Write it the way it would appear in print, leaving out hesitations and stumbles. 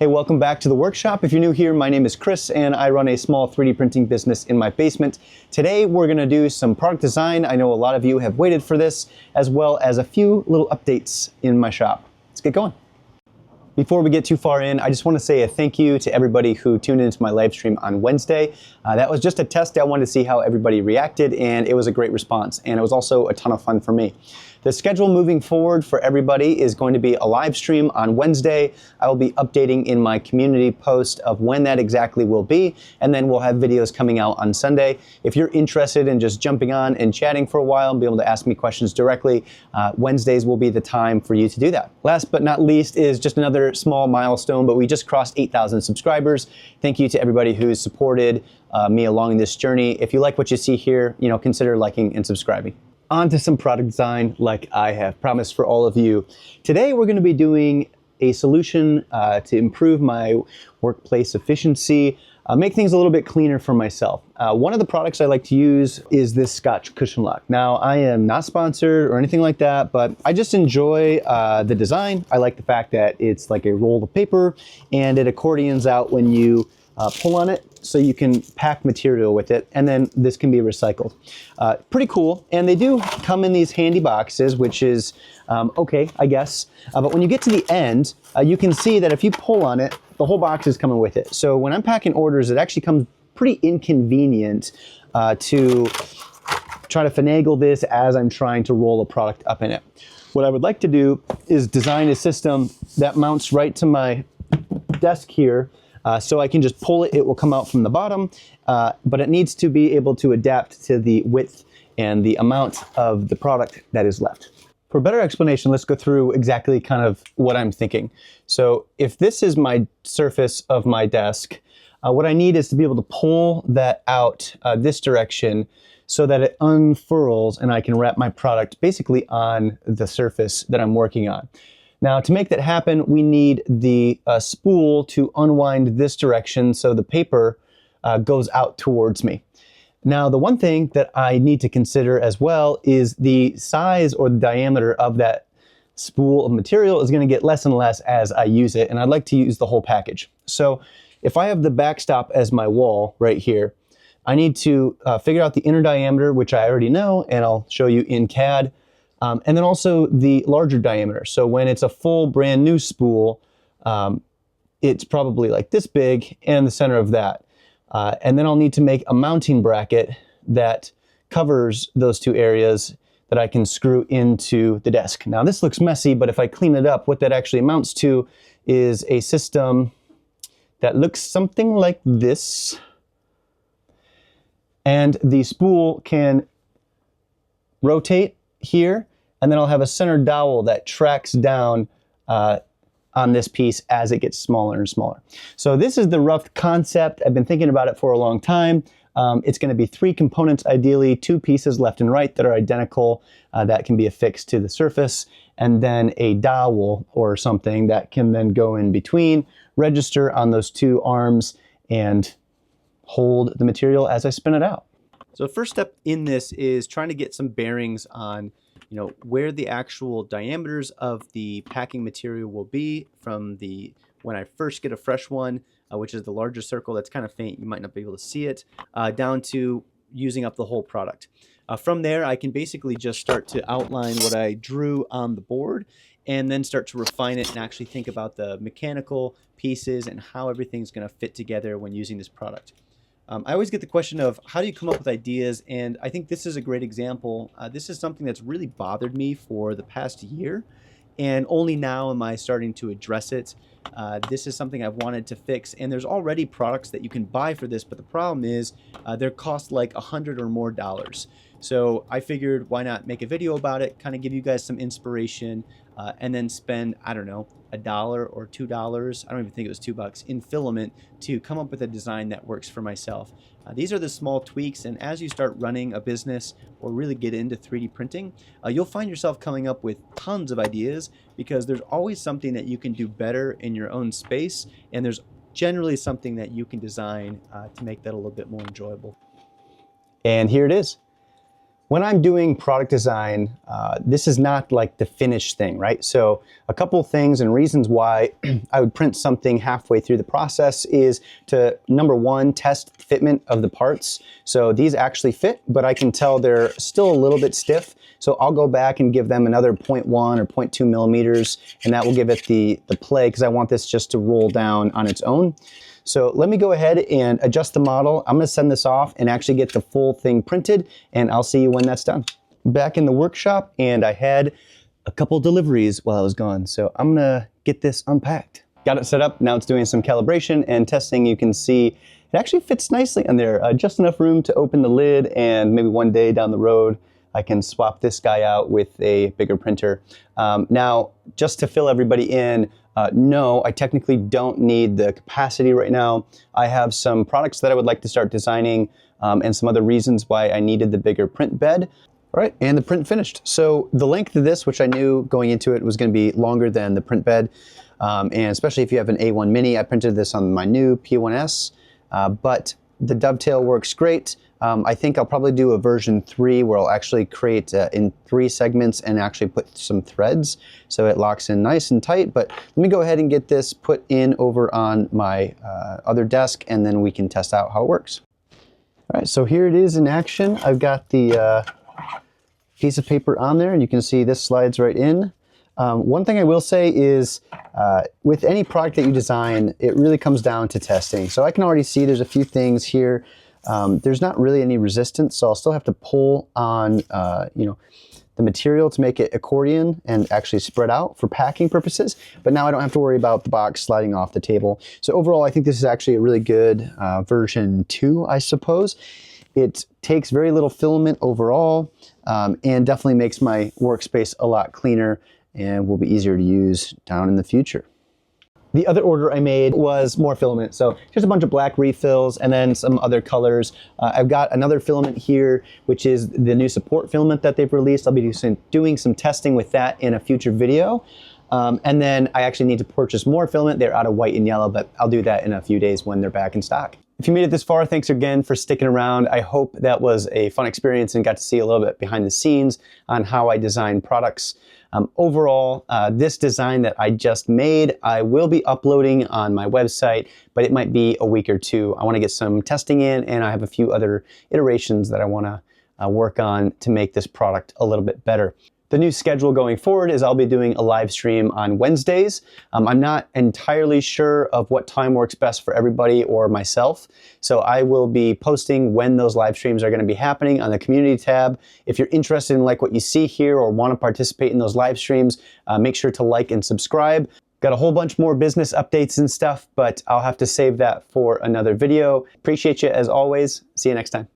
Hey, welcome back to the workshop. If you're new here, my name is Chris and I run a small 3D printing business in my basement. Today we're going to do some product design. I know a lot of you have waited for this, as well as a few little updates in my shop. Let's get going. Before we get too far in, I just want to say a thank you to everybody who tuned into my live stream on Wednesday. That was just a test. I wanted to see how everybody reacted, and it was a great response, and it was also a ton of fun for me. The schedule moving forward for everybody is going to be a live stream on Wednesday. I will be updating in my community post of when that exactly will be, and then we'll have videos coming out on Sunday. If you're interested in just jumping on and chatting for a while and be able to ask me questions directly, Wednesdays will be the time for you to do that. Last but not least is just another small milestone, but we just crossed 8,000 subscribers. Thank you to everybody who's supported me along this journey. If you like what you see here, consider liking and subscribing. On to some product design like I have promised for all of you. Today we're going to be doing a solution to improve my workplace efficiency, make things a little bit cleaner for myself. One of the products I like to use is this Scotch cushion lock. Now, I am not sponsored or anything like that, but I just enjoy the design. I like the fact that it's like a roll of paper and it accordions out when you pull on it, so you can pack material with it, and then this can be recycled. Pretty cool, and they do come in these handy boxes, which is okay, I guess. But when you get to the end, you can see that if you pull on it, the whole box is coming with it. So when I'm packing orders, it actually comes pretty inconvenient to try to finagle this as I'm trying to roll a product up in it. What I would like to do is design a system that mounts right to my desk here, so I can just pull it, it will come out from the bottom, but it needs to be able to adapt to the width and the amount of the product that is left. For a better explanation, let's go through exactly kind of what I'm thinking. So if this is my surface of my desk, what I need is to be able to pull that out this direction so that it unfurls and I can wrap my product basically on the surface that I'm working on. Now, to make that happen, we need the spool to unwind this direction so the paper goes out towards me. Now, the one thing that I need to consider as well is the size or the diameter of that spool of material is going to get less and less as I use it, and I'd like to use the whole package. So if I have the backstop as my wall right here, I need to figure out the inner diameter, which I already know, and I'll show you in CAD. And then also the larger diameter. So when it's a full brand new spool, it's probably like this big and the center of that. And then I'll need to make a mounting bracket that covers those two areas that I can screw into the desk. Now this looks messy, but if I clean it up, what that actually amounts to is a system that looks something like this. And the spool can rotate here, and then I'll have a center dowel that tracks down on this piece as it gets smaller and smaller. So this is the rough concept. I've been thinking about it for a long time. It's going to be 3 components, ideally 2 pieces left and right that are identical that can be affixed to the surface, and then a dowel or something that can then go in between, register on those 2 arms, and hold the material as I spin it out. So the first step in this is trying to get some bearings on where the actual diameters of the packing material will be from when I first get a fresh one, which is the larger circle that's kind of faint, you might not be able to see it, down to using up the whole product. From there, I can basically just start to outline what I drew on the board and then start to refine it and actually think about the mechanical pieces and how everything's going to fit together when using this product. I always get the question of how do you come up with ideas, and I think this is a great example. This is something that's really bothered me for the past year, and only now am I starting to address it. This is something I've wanted to fix, and there's already products that you can buy for this, but the problem is they cost like $100 or more. So I figured why not make a video about it, kind of give you guys some inspiration, and then spend, I don't know, $1 or $2, I don't even think it was $2, in Filament to come up with a design that works for myself. These are the small tweaks, and as you start running a business or really get into 3D printing, you'll find yourself coming up with tons of ideas because there's always something that you can do better in your own space, and there's generally something that you can design to make that a little bit more enjoyable. And here it is. When I'm doing product design, this is not like the finished thing, right? So a couple things and reasons why I would print something halfway through the process is to, number one, test fitment of the parts. So these actually fit, but I can tell they're still a little bit stiff. So I'll go back and give them another 0.1 or 0.2 millimeters, and that will give it the play, because I want this just to roll down on its own. So let me go ahead and adjust the model. I'm gonna send this off and actually get the full thing printed, and I'll see you when that's done. Back in the workshop, and I had a couple deliveries while I was gone, so I'm gonna get this unpacked. Got it set up, now it's doing some calibration and testing. You can see it actually fits nicely on there, just enough room to open the lid, and maybe one day down the road, I can swap this guy out with a bigger printer. Now, just to fill everybody in, no, I technically don't need the capacity right now. I have some products that I would like to start designing, and some other reasons why I needed the bigger print bed. All right, and the print finished. So the length of this, which I knew going into it was gonna be longer than the print bed, and especially if you have an A1 Mini, I printed this on my new P1S, but the dovetail works great. I think I'll probably do a version 3 where I'll actually create in 3 segments and actually put some threads so it locks in nice and tight. But let me go ahead and get this put in over on my other desk, and then we can test out how it works. All right, so here it is in action. I've got the piece of paper on there, and you can see this slides right in. One thing I will say is with any product that you design, it really comes down to testing. So I can already see there's a few things here. There's not really any resistance, so I'll still have to pull on the material to make it accordion and actually spread out for packing purposes. But now I don't have to worry about the box sliding off the table. So overall, I think this is actually a really good version 2, I suppose. It takes very little filament overall, and definitely makes my workspace a lot cleaner and will be easier to use down in the future. The other order I made was more filament. So just a bunch of black refills and then some other colors. I've got another filament here, which is the new support filament that they've released. I'll be doing some testing with that in a future video. And then I actually need to purchase more filament. They're out of white and yellow, but I'll do that in a few days when they're back in stock. If you made it this far, thanks again for sticking around. I hope that was a fun experience and got to see a little bit behind the scenes on how I design products. Overall, this design that I just made, I will be uploading on my website, but it might be a week or two. I want to get some testing in, and I have a few other iterations that I want to work on to make this product a little bit better. The new schedule going forward is I'll be doing a live stream on Wednesdays. I'm not entirely sure of what time works best for everybody or myself, so I will be posting when those live streams are going to be happening on the community tab. If you're interested in like what you see here or want to participate in those live streams, make sure to like and subscribe. Got a whole bunch more business updates and stuff, but I'll have to save that for another video. Appreciate you as always. See you next time.